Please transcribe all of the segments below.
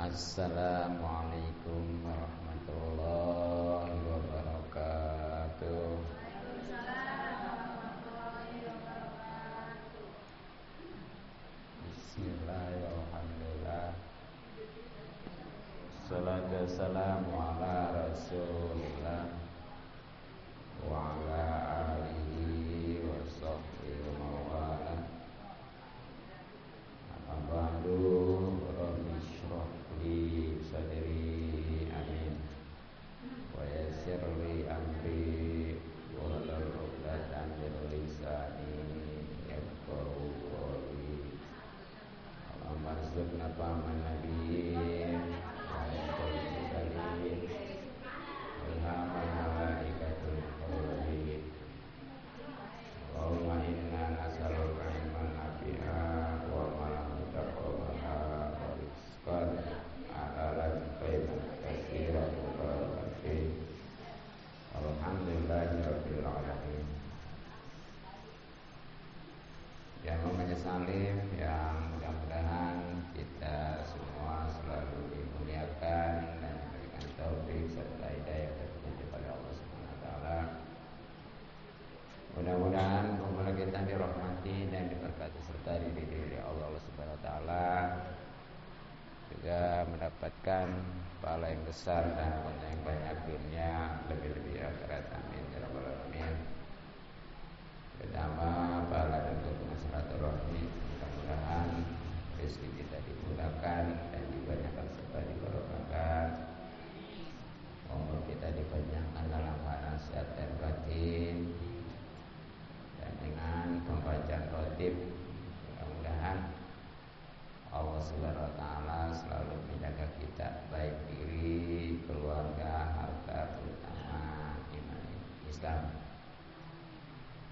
Assalamualaikum warahmatullahi wabarakatuh. Bismillahirrahmanirrahim. Salatu wassalamu ala Rasulillah wa ala alihi wa sahbihi wa mawala. Abadu rabbi shrah li sadri amin wa yassir li amri wa hlul 'uqdatam min lisani yafqahu qawli. Allahumma arzuqna fahman nabiyyin wa yaqul salim ilhamal malaikatul qawli. Allahumma inna nas'aluka ilman nafi'an wa amalan mutaqabbalan wa rizqan halalan thayyiban katsiran mubarakan fihi. Alhamdulillahirabbil alamin. Yang namanya salim, yang mudah-mudahan kita semua selalu dimuliakan dan diberikan taufik serta hidayah kepada Allah Subhanahu wa taala. Mudah-mudahan kumpulan kita dirahmati dan diberkati serta diridhoi Allah Subhanahu wa taala, juga mendapatkan pahala yang besar dan yang banyak dunia, lebih-lebih akhirat. Amin ya rabbal alamin. Pertama, pahala dan keuntungan silaturahmi, mudah-mudahan rezeki kita dimudahkan dan dibanyakan serta diberkahkan. Umur kita dipanjangkan dalam keadaan sehat dan batin. Dan dengan pembacaan rotib, mudah-mudahan Allah Subhanahu wa taala selalu menjaga kita, baik diri, keluarga, harta, terutama iman Islam.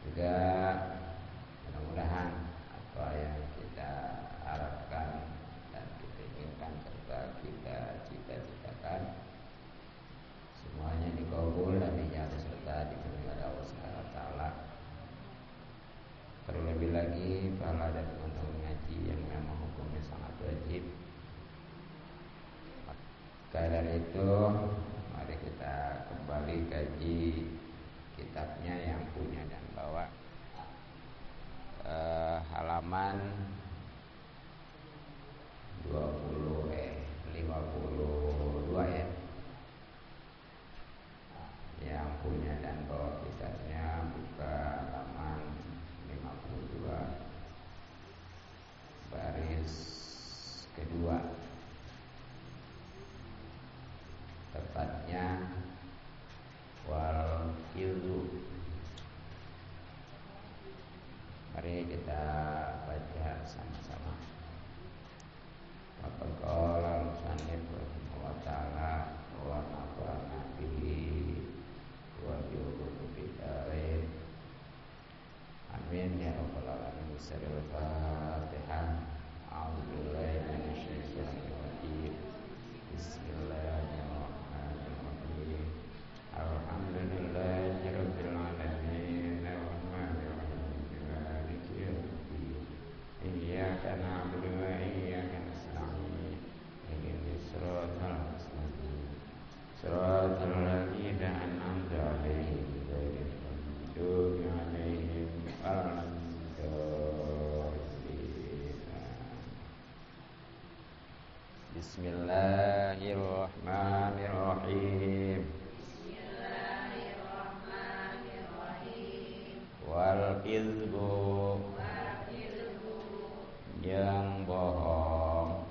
Juga mudah-mudahan apa yang kita harapkan dan kita inginkan serta kita cita-citakan semuanya dikabul dan dijatuh serta dipenuhi oleh Allah Subhanahu wa taala. Terlebih lagi pahala dan keuntungan ngaji yang memang hukumnya sangat wajib. Maka dari itu mari kita kembali kaji kitabnya yang punya dan bawa halaman 52 ya. Yang punya dan bawa kitabnya buka halaman 52 baris kedua, tepatnya wal qidhu. Mari kita baca sama-sama. Qala al-musannif wa ta'ala wa nafa'ana bihi wa bi'ulumihi. Amin ya rabbal alamin. Al-Fatihah. A'udzubillahi minasyaitonir rajim. Bismillahirrahmanirrahim. Alhamdulillahirabbil alamin. Arrahmanir rahim. Maliki yaumiddin. Iyyaka na'budu wa iyyaka nasta'in. Ihdinas siratal mustaqim. Siratal ladzina an'amta 'alaihim ghairil maghdubi 'alaihim Bismillahirrahmanirrahim. Wal kizbu, yang bohong.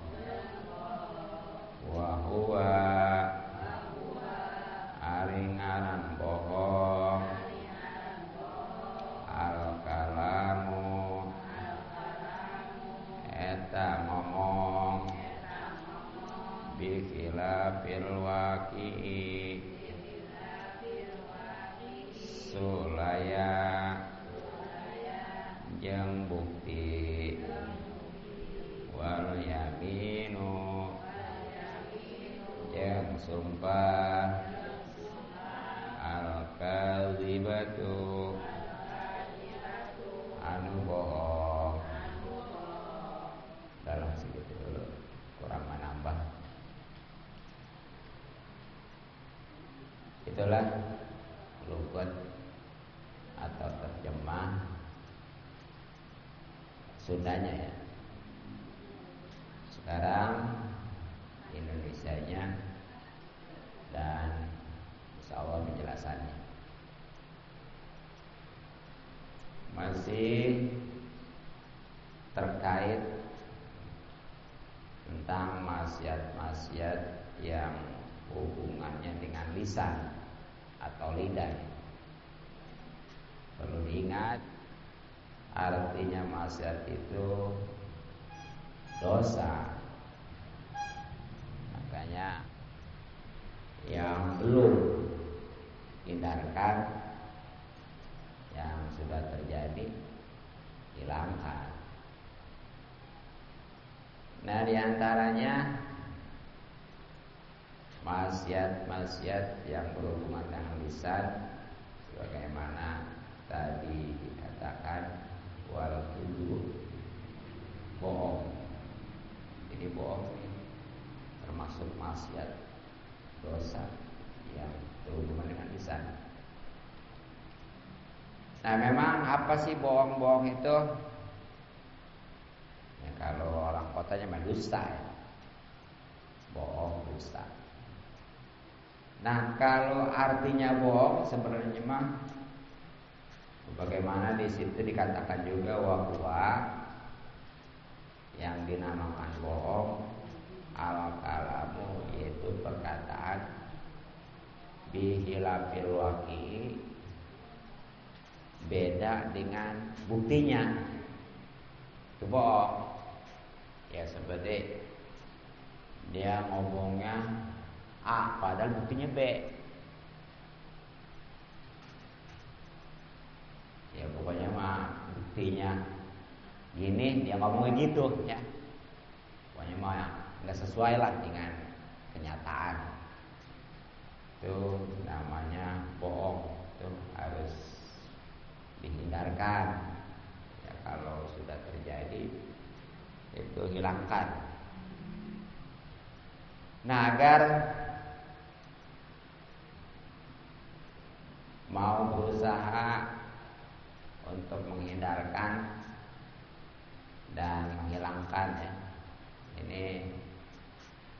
Wa huwa, aringanan bohong. Al kalamu, eta ngomong. Bi khilafil waqi'i, sulaya jeung bukti. Wal yaminu, jeung sumpah. Al kadzibatu, anu bohong. Dalam segitu dulu, kurang menambah. Itulah lugat atau terjemah Sundanya ya. Sekarang Indonesianya dan insya Allah penjelasannya. Masih terkait tentang maksiat-maksiat yang hubungannya dengan lisan atau lidah. Perlu diingat, artinya maksiat itu dosa. Makanya yang belum hindarkan, yang sudah terjadi hilangkan. Nah, diantaranya maksiat-maksiat yang berhubungan dengan lisan, sebagaimana tadi dikatakan wal kadzib, bohong. Jadi bohong ini termasuk maksiat dosa yang berhubungan dengan lisan. Nah, memang apa sih bohong-bohong itu? Ya, kalau orang kotanya mah dusta ya. Bohong, dusta. Nah, kalau artinya bohong sebenarnya mah bagaimana di situ dikatakan juga wahwa yang dinamakan bohong al-kalamu, yaitu perkataan bihilafil waqi, beda dengan buktinya. Itu bohong. Ya seperti dia ngomongnya A padahal buktinya B. Ya pokoknya mah buktinya gini, dia ngomongnya gitu ya. Pokoknya mah nggak sesuai lah dengan kenyataan. Itu namanya bohong. Itu harus dihindarkan. Ya kalau sudah terjadi itu hilangkan. Nah, agar mau berusaha untuk menghindarkan dan menghilangkan ya, ini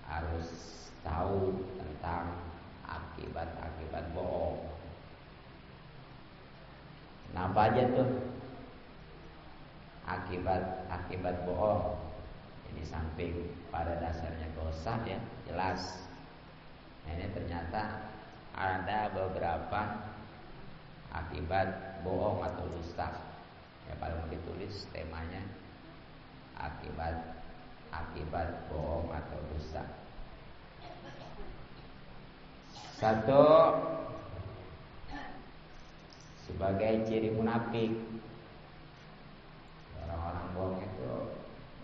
harus tahu tentang akibat-akibat bohong. Nah, apa aja tuh akibat bohong? Ini samping pada dasarnya dosa ya, jelas. Nah, ini ternyata ada beberapa akibat bohong atau dusta. Ya kalau mau ditulis temanya akibat bohong atau dusta. Satu, sebagai ciri munafik. Orang-orang bohong itu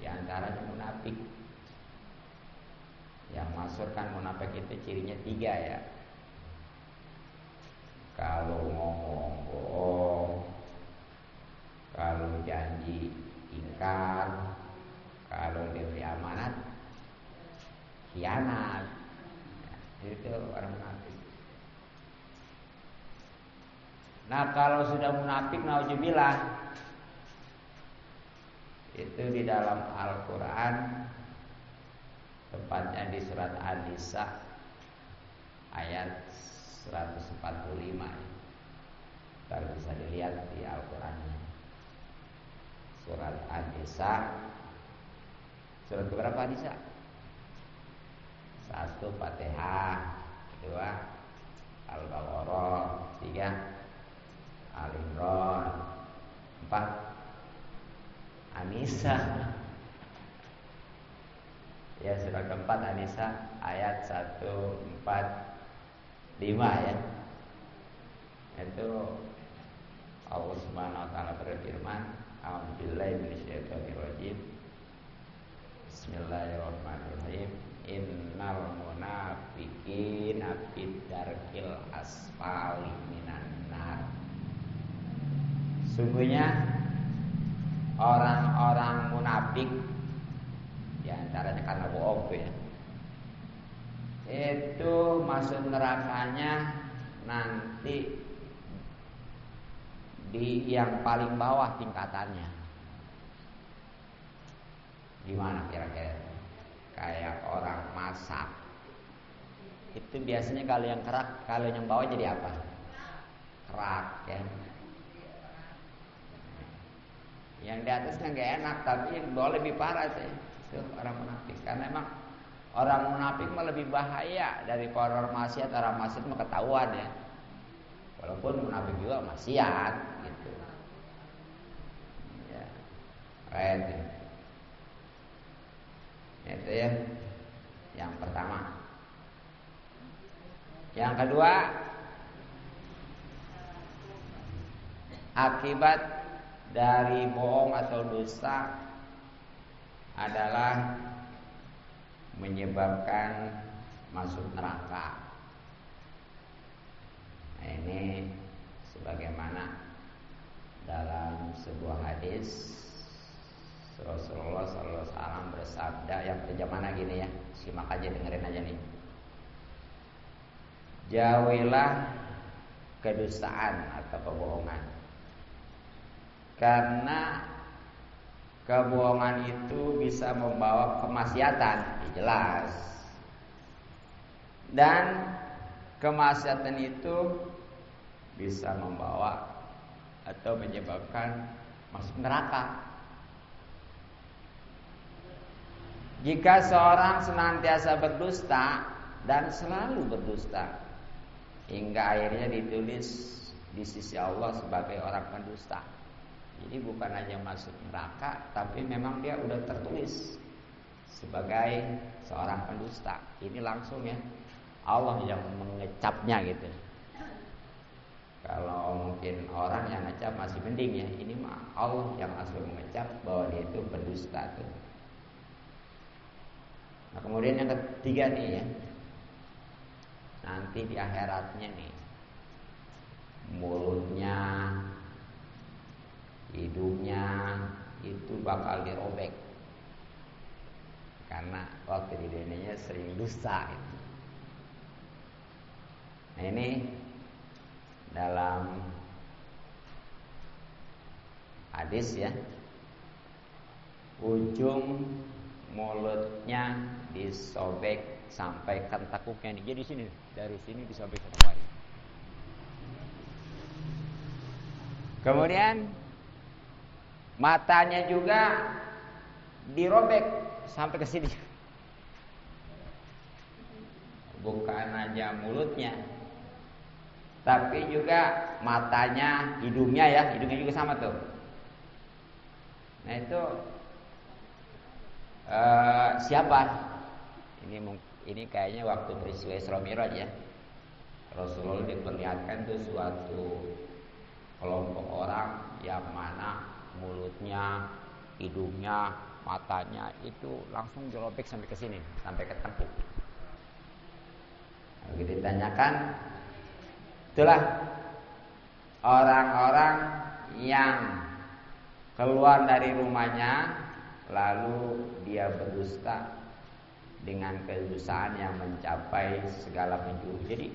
diantaranya munafik. Yang masuk kan munafik itu cirinya 3 ya. Kalau ngomong bohong, kalau janji ingkar, kalau diberi amanat khianat. Ya, itu orang munafik. Nah, kalau sudah munafik naudzubillah, itu di dalam Al-Quran, tepatnya di surat An-Nisa ayat 145 ya. Kalau bisa dilihat di Al-Qurannya, surat An-Nisa, surat berapa An-Nisa? 1 Fatihah, 2 Al-Baqarah, 3 Al-Imran, 4 An-Nisa. Ya, surah keempat An-Nisa ayat 145 ya. Itu Allah Subhanahu wa taala berfirman, a'udzubillahi minasyaitonirrajim. Bismillahirrahmanirrahim. Innal munafiqina fid darkil asfali minan nar. Sungguhnya orang-orang munafik, di antaranya karena bohong ya, itu masuk nerakanya nanti di yang paling bawah tingkatannya. Gimana kira-kira? Kayak orang masak. Itu biasanya kalau yang kerak, kalau yang bawah jadi apa? Kerak ya. Yang di atasnya nggak enak, tapi yang bawah lebih parah sih. Itu orang munafik. Karena emang orang munafik mah lebih bahaya daripada orang maksiat. Orang maksiat mah ketahuan ya. Walaupun munafik juga maksiat gitu. Ya. Kayak itu ya. Yang pertama. Yang kedua, akibat dari bohong atau dosa adalah menyebabkan masuk neraka. Nah, ini sebagaimana dalam sebuah hadis Rasulullah SAW bersabda, yang terjemahnya gini ya, simak aja, dengerin aja nih. Jauhilah kedustaan atau kebohongan, karena kebohongan itu bisa membawa kemaksiatan, jelas. Dan kemaksiatan itu bisa membawa atau menyebabkan masuk neraka. Jika seorang senantiasa berdusta dan selalu berdusta hingga akhirnya ditulis di sisi Allah sebagai orang pendusta, jadi bukan hanya masuk neraka, tapi memang dia udah tertulis sebagai seorang pendusta. Ini langsung ya Allah yang mengecapnya gitu. Kalau mungkin orang yang ngecap masih mending ya, ini mah Allah yang langsung mengecap bahwa dia itu pendusta tuh. Nah, kemudian yang ketiga nih ya, nanti di akhiratnya nih, mulutnya, hidungnya itu bakal dirobek karena waktu di dunia sering dusta gitu. Nah, ini dalam hadis ya, ujung mulutnya disobek sampai ke tekuknya nih. Jadi sini, dari sini disobek ke kemari. Kemudian matanya juga dirobek sampai ke sini. Bukan aja mulutnya, tapi juga matanya, hidungnya ya, hidungnya juga sama tuh. Nah itu siapa? Ini kayaknya waktu peristiwa Isra Mi'raj ya. Rasulullah diperlihatkan tuh suatu kelompok orang yang mana mulutnya, hidungnya, matanya itu langsung dirobek sampai ke sini, sampai ke tengkuk. Begitu ditanyakan, itulah orang-orang yang keluar dari rumahnya lalu dia berdusta dengan kedustaan yang mencapai segala penjuru. Jadi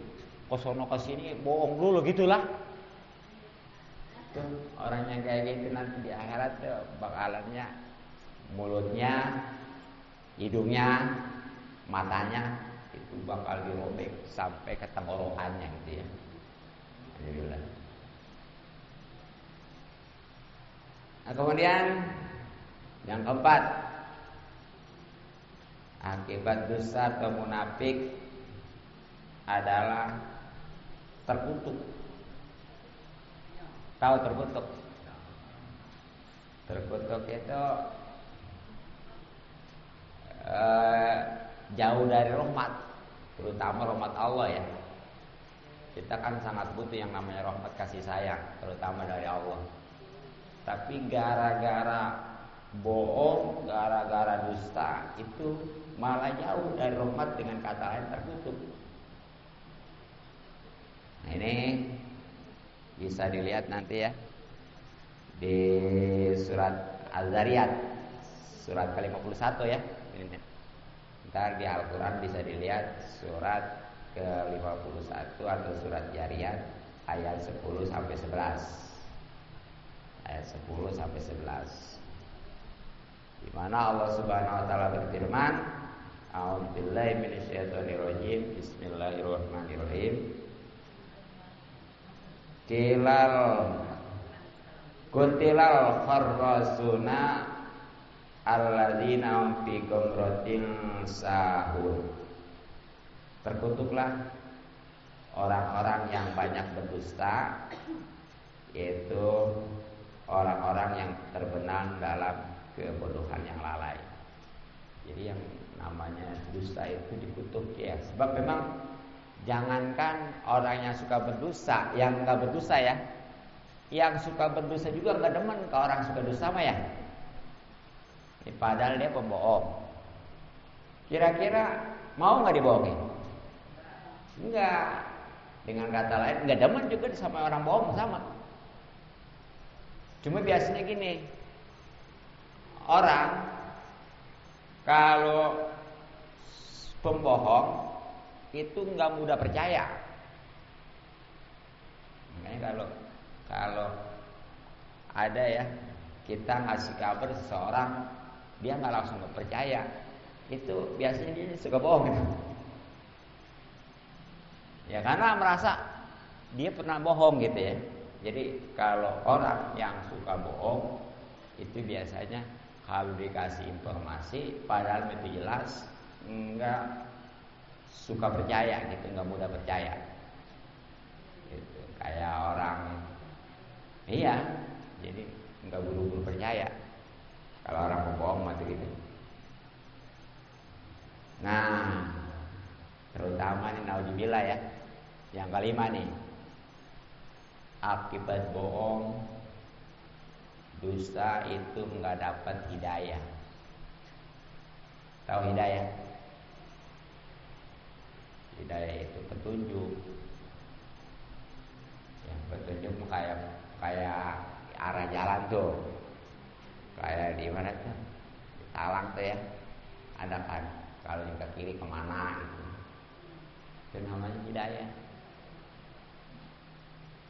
kosono kesini bohong dulu gitulah. Tuh, orang yang kayak gitu nanti di akhirat tuh bakalannya mulutnya, hidungnya, matanya itu bakal dirobek sampai ke tenggorokannya gitu ya. Alhamdulillah. Nah, kemudian yang keempat, akibat dosa atau munafik adalah terkutuk. Tahu terkutuk? Terkutuk itu jauh dari rahmat, terutama rahmat Allah ya. Kita kan sangat butuh yang namanya rahmat kasih sayang, terutama dari Allah. Tapi gara-gara bohong, gara-gara dusta itu malah jauh dari rahmat, dengan kata lain terkutuk. Nah, ini bisa dilihat nanti ya di surat Al-Zariyat, surat ke-51 ya. Ntar di Al-Quran bisa dilihat surat ke-51 atau surat Jariyat ayat 10 sampai 11. Ayat 10 sampai 11. Di mana Allah Subhanahu wa taala berfirman, A'udzubillahi minasyaitonirrajim. Bismillahirrahmanirrahim. Kutilal kharrasuna alladzina fi ghamratin sahun. Terkutuklah orang-orang yang banyak berdusta, yaitu orang-orang yang terbenam dalam kebodohan yang lalai. Jadi yang namanya dusta itu dikutuk ya. Sebab memang jangankan orang yang suka berdosa, yang nggak berdosa ya, yang suka berdosa juga nggak demen ke orang suka dosa mah ya. Ini padahal dia pembohong. Kira-kira mau nggak dibohongin? Enggak. Dengan kata lain, nggak demen juga sama orang bohong sama. Cuma biasanya gini, orang kalau pembohong itu nggak mudah percaya. Makanya kalau ada ya, kita ngasih kabar seseorang, dia nggak langsung percaya, itu biasanya dia suka bohong. Ya karena merasa dia pernah bohong gitu ya. Jadi kalau orang yang suka bohong itu biasanya kalau dikasih informasi padahal itu jelas enggak suka percaya gitu, enggak mudah percaya. Gitu. Kayak orang iya, jadi enggak buru-buru percaya. Kalau orang bohong mah gitu. Nah, terutama nih naudzubillah ya. Yang kelima nih, akibat bohong, dusta itu enggak dapat hidayah. Tahu hidayah? Hidayah itu petunjuk. Yang petunjuk kayak arah jalan tuh. Kayak di mana tuh? Di Talang tuh ya. Ada kan kalau yang ke kiri kemana gitu. Itu namanya hidayah.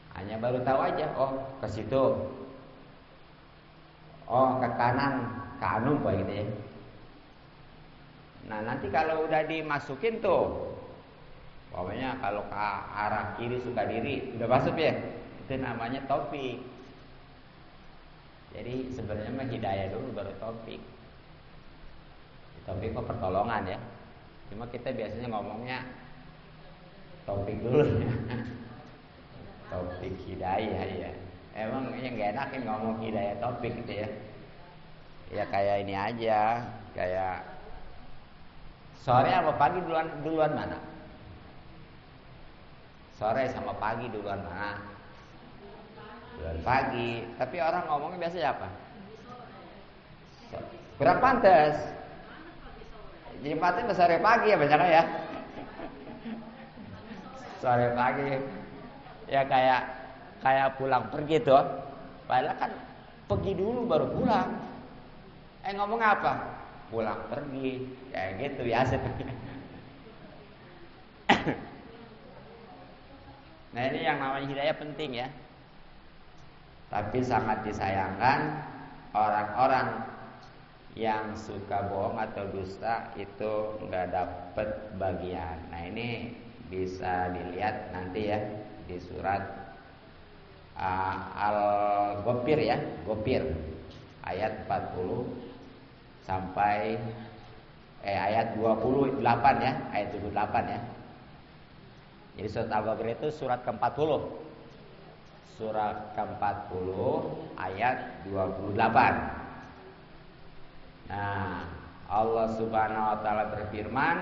Hanya baru tahu aja, oh ke situ, oh ke kanan, ke anu apa gitu ya. Nah nanti kalau udah dimasukin tuh, pokoknya kalau ke arah kiri suka diri, udah masuk ya, itu namanya taufik. Jadi sebenarnya mah hidayah dulu baru taufik. Taufik kok pertolongan ya. Cuma kita biasanya ngomongnya taufik dulu ya. Taufik hidayah ya. Emang yang gak enakin ngomong hidayah taufik gitu ya. Ya kayak ini aja, kayak sore apa pagi duluan mana? Sore sama pagi duluan mana? Duluan pagi. Tapi orang ngomongnya biasa apa? Kurang pantas. Jadi pantas sore pagi ya banyak ya. Sore pagi. Ya kayak pulang pergi tuh. Padahal kan pergi dulu baru pulang. Ngomong apa? Pulang pergi. Kayak gitu biasa. Nah ini yang namanya hidayah penting ya. Tapi sangat disayangkan orang-orang yang suka bohong atau dusta itu nggak dapat bagian. Nah ini bisa dilihat nanti ya di surat Al-Ghafir ya, Ghafir ayat 40 sampai ayat 28 ya, ayat 28 ya. Jadi surat Al-Ghafir itu surat ke-40. Surat ke-40 ayat 28. Nah, Allah Subhanahu wa taala berfirman,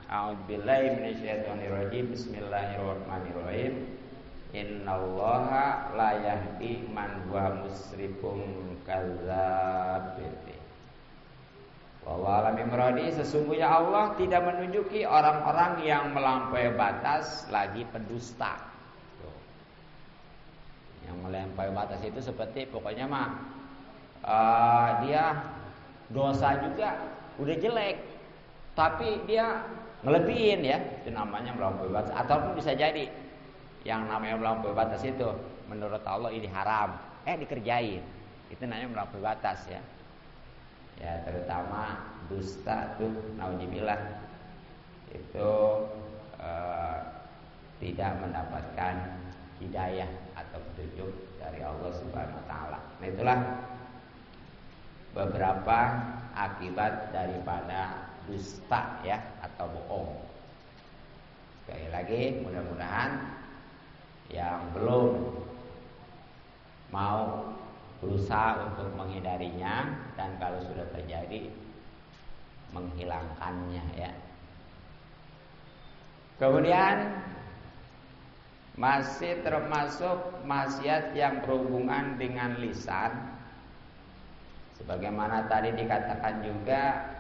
A'udzubillahi minasyaitonirrajim. Bismillahirrahmanirrahim. Innallaha la yahdi man huwa musrifun kadzdzab. Wallahu a'lam. Sesungguhnya Allah tidak menunjuki orang-orang yang melampaui batas lagi pendusta. Yang melampaui batas itu seperti pokoknya dia dosa juga udah jelek, tapi dia ngelebihin ya, itu namanya melampaui batas. Ataupun bisa jadi yang namanya melampaui batas itu menurut Allah ini haram, dikerjain, itu namanya melampaui batas ya. Ya terutama dusta tuh naudzubillah itu tidak mendapatkan hidayah atau petunjuk dari Allah Subhanahu wa taala. Nah, itulah beberapa akibat daripada dusta ya atau bohong. Sekali lagi mudah-mudahan yang belum mau berusaha untuk menghindarinya, dan kalau sudah terjadi menghilangkannya ya. Kemudian masih termasuk maksiat yang berhubungan dengan lisan, sebagaimana tadi dikatakan juga,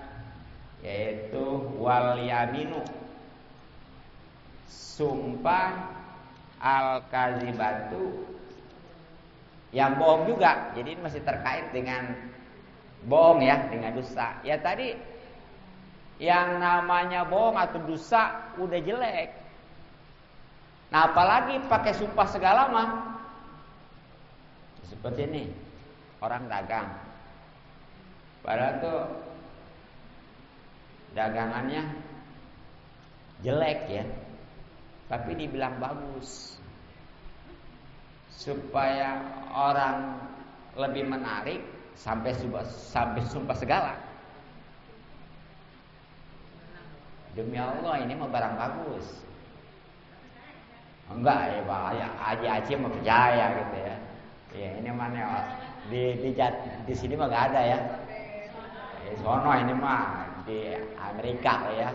yaitu wal yaminu, sumpah al-kadzibatu, yang bohong juga. Jadi ini masih terkait dengan bohong ya, dengan dusta. Ya tadi yang namanya bohong atau dusta udah jelek. Nah apalagi pakai sumpah segala mah. Seperti ini, orang dagang, padahal tuh dagangannya jelek ya, tapi dibilang bagus supaya orang lebih menarik, sampai sumpah segala. Demi Allah ini mah barang bagus. Enggak ya Pak, aji mau percaya gitu ya. Ya ini mana di sini mah gak ada ya. Sono ini mah di Amerika ya.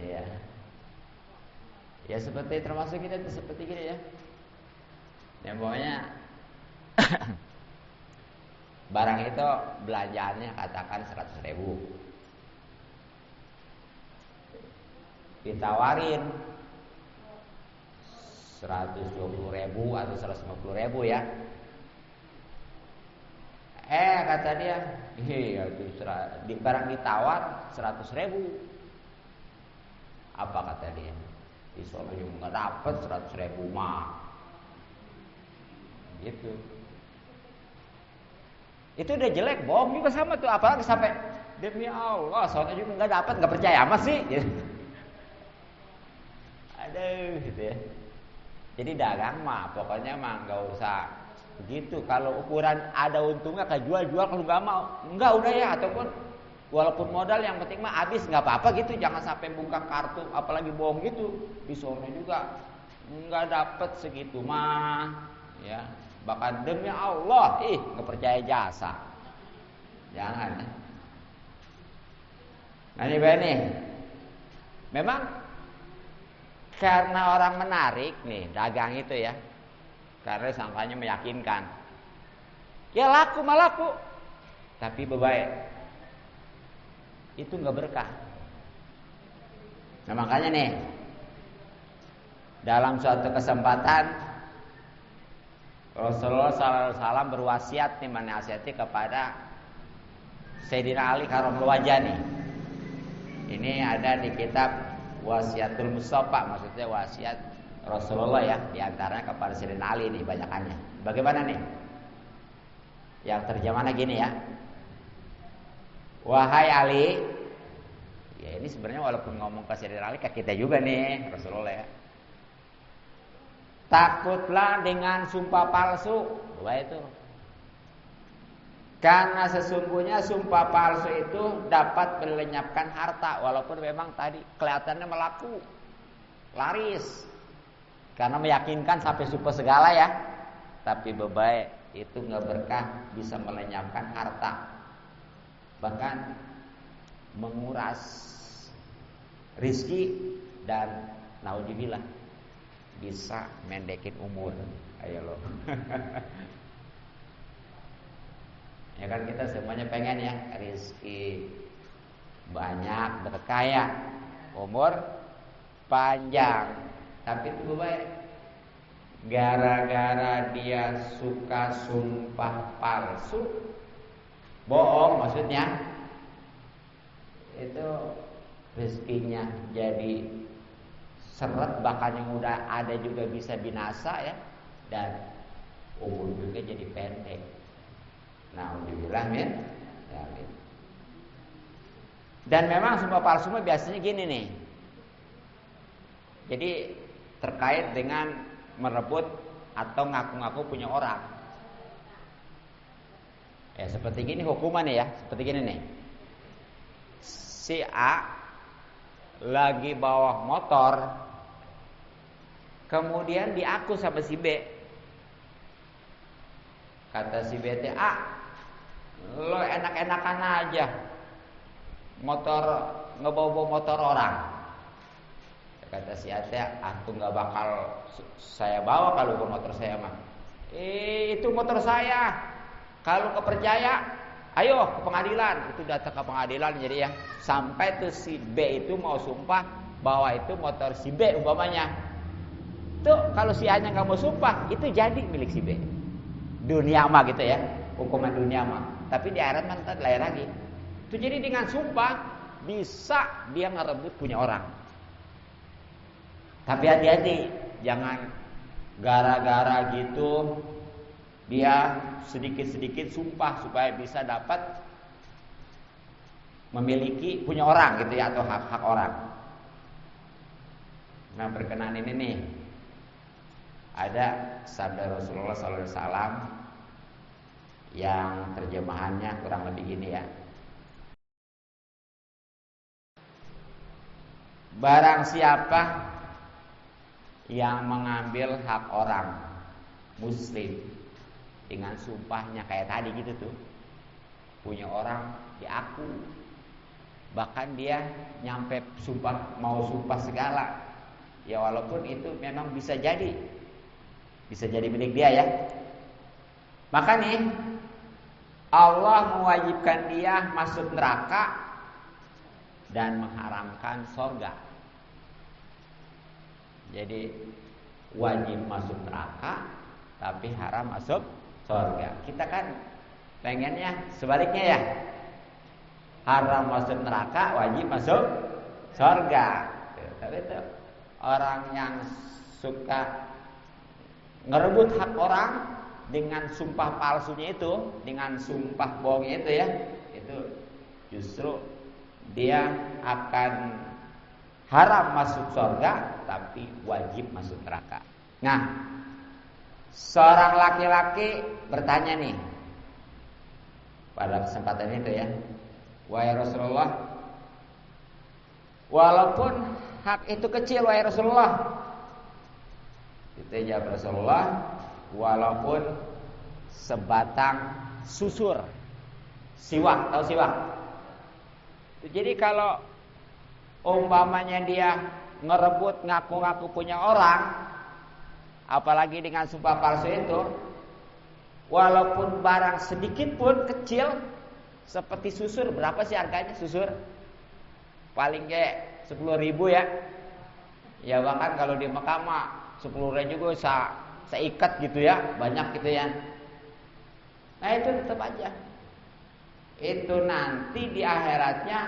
Iya. Ya seperti termasuk kita seperti gini ya. Ya pokoknya barang itu belanjaannya katakan 100.000, ditawarin 120.000 atau 150.000 ya. Kata dia, iya itu barang ditawar 100.000. Apa kata dia? Di Solo juga nggak dapat 100.000 mah. Gitu. Itu udah jelek, bohong juga sama tuh. Apalagi sampai demi Allah, soalnya juga nggak dapat, nggak percaya amat sih. Gitu. Aduh, gitu ya. Jadi dagang mah, pokoknya mah nggak usah begitu. Kalau ukuran ada untungnya kayak jual, kalau nggak mau, nggak udah ya. Ataupun walaupun modal yang penting mah habis, nggak apa-apa gitu. Jangan sampai buka kartu, apalagi bohong gitu. Di sono juga nggak dapat segitu mah, ya. Bahkan demi Allah, nggak percaya jasa. Jangan. Nah ini, memang karena orang menarik nih dagang itu ya, karena sangkanya meyakinkan, ya laku mah laku, tapi bebaik itu nggak berkah. Nah makanya nih dalam suatu kesempatan Rasulullah SAW berwasiat nih, menasihati kepada Sayyidina Ali karramallahu wajhah nih. Ini ada di kitab Wasiatul Mustafa, maksudnya wasiat Rasulullah ya, diantaranya kepada Sayyidina Ali nih banyakannya. Bagaimana nih? Yang terjemahnya gini ya. Wahai Ali, ya ini sebenarnya walaupun ngomong ke Sayyidina Ali ke kita juga nih Rasulullah ya. Takutlah dengan sumpah palsu. Wah itu. Karena sesungguhnya sumpah palsu itu dapat melenyapkan harta, walaupun memang tadi kelihatannya melaku, laris, karena meyakinkan sampai sumpah segala ya. Tapi bebaik itu nggak berkah, bisa melenyapkan harta, bahkan menguras rizki, dan naudzubillah bisa mendekin umur. Ayo lo. Ya kan kita semuanya pengen ya rezeki banyak, berkaya, umur panjang. Tapi itu baik, gara-gara dia suka sumpah palsu, bohong maksudnya, itu rezekinya jadi seret, bahkan yang udah ada juga bisa binasa ya, dan umur juga jadi pendek. Alhamdulillah min. Ya, min. Dan memang sumpah palsu biasanya gini nih. Jadi terkait dengan merebut atau ngaku-ngaku punya orang. Ya seperti gini hukumannya ya, seperti gini nih. Si A lagi bawa motor, kemudian diaku sama si B. Kata si B, lo enak-enakan aja ngebawa motor orang. Kata si A, aku nggak bakal saya bawa kalau motor saya mah. Itu motor saya. Kalau kepercaya, ayo ke pengadilan. Itu datang ke pengadilan, jadi ya sampai tuh si B itu mau sumpah bahwa itu motor si B umpamanya. Tuh kalau si A nya nggak mau sumpah, itu jadi milik si B. Dunia mah gitu ya, hukuman dunia mah. Tapi di akhirat mah lain lagi. Itu jadi dengan sumpah bisa dia ngerebut punya orang. Tapi hati-hati, jangan gara-gara gitu dia sedikit-sedikit sumpah supaya bisa dapat memiliki punya orang gitu ya, atau hak-hak orang. Nah berkenaan ini nih, ada sabda Rasulullah SAW yang terjemahannya kurang lebih gini ya. Barang siapa yang mengambil hak orang muslim dengan sumpahnya kayak tadi gitu tuh, punya orang diaku, bahkan dia nyampe sumpah, mau sumpah segala, ya walaupun itu memang bisa jadi milik dia ya. Maka nih Allah mewajibkan dia masuk neraka dan mengharamkan surga. Jadi wajib masuk neraka tapi haram masuk surga. Kita kan pengennya sebaliknya ya, haram masuk neraka, wajib masuk surga. Tapi itu orang yang suka ngerebut hak orang dengan sumpah palsunya itu, dengan sumpah bohongnya itu ya, itu justru dia akan haram masuk surga tapi wajib masuk neraka. Nah, seorang laki-laki bertanya nih pada kesempatan itu ya, wahai Rasulullah, walaupun hak itu kecil wahai Rasulullah. Itu jawab Rasulullah, walaupun sebatang susur siwak, tahu siwak? Jadi kalau umpamanya dia ngerebut ngaku-ngaku punya orang, apalagi dengan sumpah palsu itu, walaupun barang sedikit pun kecil seperti susur, berapa sih harganya susur? Paling kayak 10.000 ya. Ya bahkan kalau di Mekah mah 10.000 juga seikat gitu ya, banyak gitu ya. Nah itu tetap aja, itu nanti di akhiratnya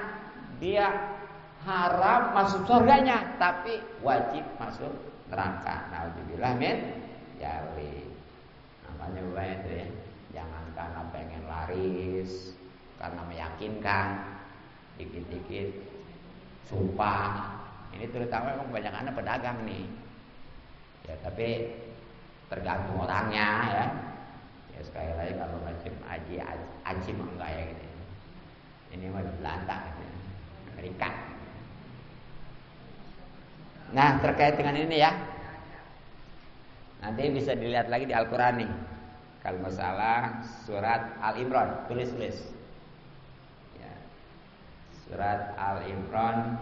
dia haram masuk surganya tapi wajib masuk neraka. Nauzubillah min dzalik. Namanya banyak itu ya. Jangan karena pengen laris, karena meyakinkan, dikit-dikit sumpah. Ini terutama memang kebanyakan pedagang nih. Ya tapi tergantung orangnya ya. Ya sekali lagi kalau macam aji mah enggak ya gitu. Ini mah di Belanda gitu. Amerika. Nah terkait dengan ini ya, nanti bisa dilihat lagi di Al-Quran nih. Kalau masalah surat Al-Imran, tulis ya. Surat Al-Imran,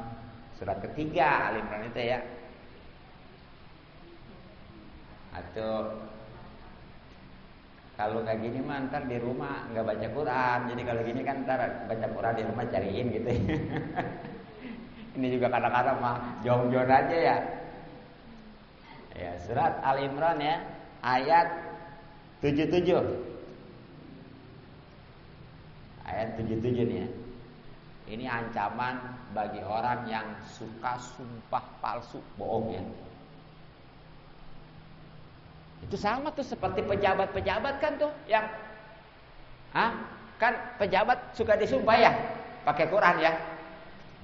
surat ketiga Al-Imran itu ya. Atau kalau kayak gini mah ntar di rumah nggak baca Quran. Jadi kalau gini kan ntar baca Quran di rumah cariin gitu. Ini juga kadang-kadang mah jauh-jauh aja ya. Ya surat Al-Imran ya, ayat 77. Ayat 77 nih ya. Ini ancaman bagi orang yang suka sumpah palsu, bohong ya. Itu sama tuh seperti pejabat-pejabat kan tuh yang kan pejabat suka disumpah ya pakai Quran ya.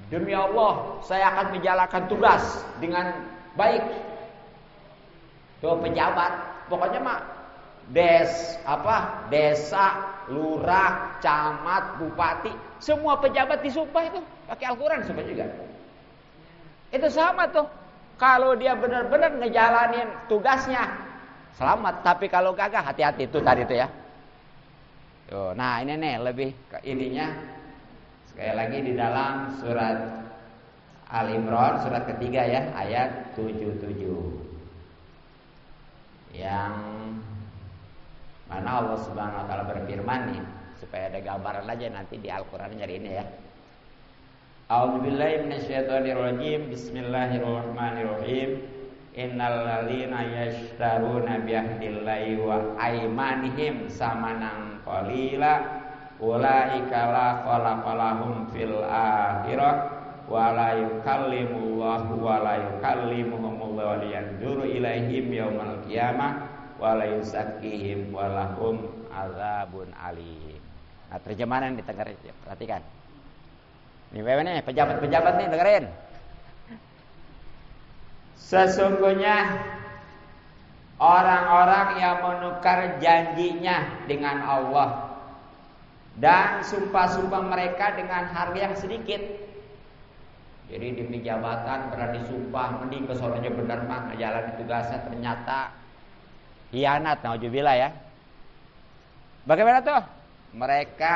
Demi Allah, saya akan menjalankan tugas dengan baik. Tuh pejabat, pokoknya mah desa, lurah, camat, bupati, semua pejabat disumpah itu pakai Al-Quran sumpah juga. Itu sama tuh. Kalau dia benar-benar ngejalanin tugasnya, selamat. Tapi kalau gagal, hati-hati itu tadi tuh ya. Tuh, nah ini nih lebih ke ininya. Sekali lagi di dalam surat Al-Imran, surat ketiga ya, ayat 77. Yang mana Allah Subhanahu wa taala berfirman nih, supaya ada gambaran aja nanti di Al-Qur'an nyari ini ya. A'udzubillahi minasyaitonirrajim. Bismillahirrahmanirrahim. Innal ladzina yashtaruna biahdillahi wa aymanihim samanan qalila ulaika la khalaqa lahum fil akhirah wa la yukallimullahu wa la yukallimuhumullahu wa yanzuru ilaihim yaumal qiyamah wa la yuzakkihim wa lahum adzabun alim. Nah, terjemahan yang ditengarin, perhatikan. Nih nih pejabat-pejabat nih dengerin. Sesungguhnya orang-orang yang menukar janjinya dengan Allah dan sumpah-sumpah mereka dengan harga yang sedikit. Jadi demi jabatan berani sumpah, mending kesononya benar mah ngejalanin tugasnya, ternyata hianat, naudzubillah ya. Bagaimana tuh? Mereka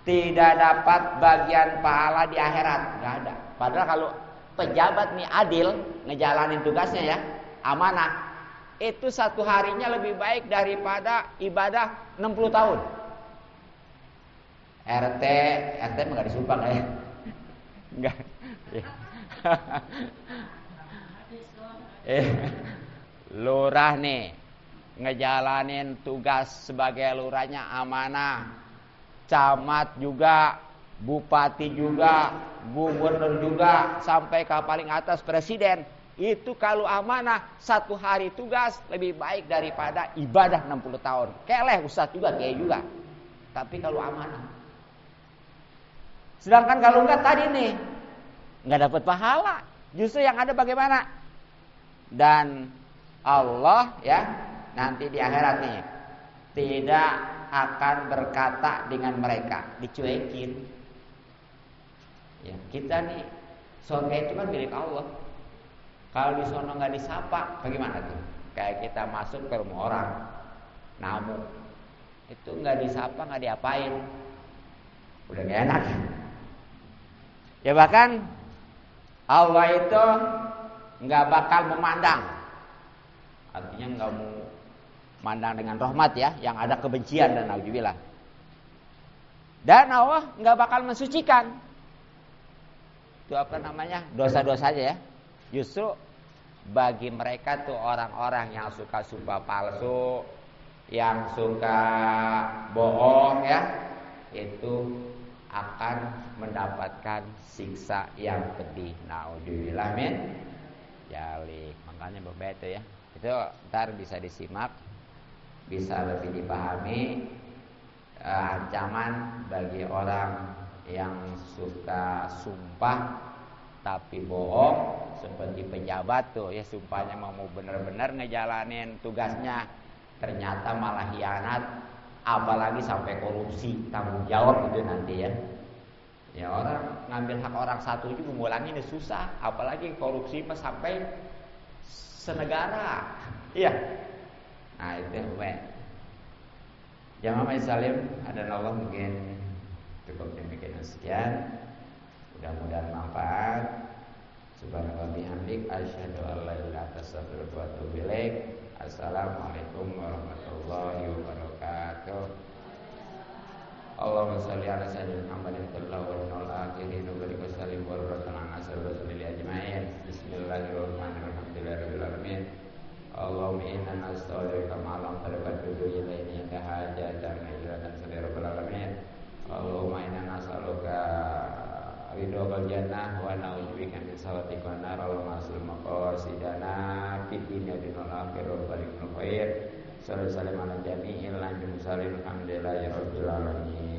tidak dapat bagian pahala di akhirat, nggak ada. Padahal kalau pejabat nih adil ngejalanin tugasnya ya, amanah, itu satu harinya lebih baik daripada ibadah 60 tahun. RT mah nggak disumpah ya? Enggak. Lurah nih ngejalanin tugas sebagai lurahnya amanah, camat juga, bupati juga, gubernur juga, sampai ke paling atas presiden. Itu kalau amanah satu hari tugas lebih baik daripada ibadah 60 tahun. Keleh ustaz juga kayak juga. Tapi kalau amanah. Sedangkan kalau enggak tadi nih, enggak dapat pahala. Justru yang ada bagaimana? Dan Allah ya nanti di akhirat nih tidak akan berkata dengan mereka, dicuekin. Ya, kita nih surga itu kan milik Allah. Kalau di sono nggak disapa, bagaimana tuh? Kayak kita masuk ke rumah orang, namu, itu nggak disapa, nggak diapain, udah gak enak. Ya bahkan Allah itu nggak bakal memandang, artinya nggak mau mandang dengan rahmat ya, yang ada kebencian dan naudzubillah. Dan Allah nggak bakal mensucikan itu apa namanya dosa-dosanya ya. Justru bagi mereka tuh orang-orang yang suka sumpah palsu, yang suka bohong ya, itu akan mendapatkan siksa yang pedih. Naudzubillah min dzalik. Makanya berbeda ya. Itu ntar bisa disimak, bisa lebih dipahami ancaman bagi orang yang suka sumpah tapi bohong, seperti pejabat tuh ya, sumpahnya mau benar-benar ngejalanin tugasnya, ternyata malah hianat, apalagi sampai korupsi, tanggung jawab itu nanti ya. Ya orang ngambil hak orang satu juga ngulanginnya susah, apalagi korupsi mah sampai senegara. Iya. Nah itu jamaah Salim, ada Allah mungkin cukup demikian sekian. Mudah-mudahan manfaat. Subhanallah bihamdik, asyhadu an la ilaha illa anta, astaghfiruka wa atubu ilaik. Assalamualaikum warahmatullahi wabarakatuh. Allahumma shalli ala sayyidina Muhammadin sallallahu alaihi wa sallam wa barik ala sayyidina ajma'in. Bismillahirrahmanirrahim. Allahumma inna nas'aluka ma lam tarqad bihi ilayna hajatan ila an sallallahu alamin. Allahumma inna nas'aluka wa na'udzubika min sawatika wa nar Allahumma aslih maqasidana fid dunya wal akhirah wa barik lana khair sallallahu alaihi wa sallam ala jami'il anbiya'i alhamdulillahi rabbil alamin.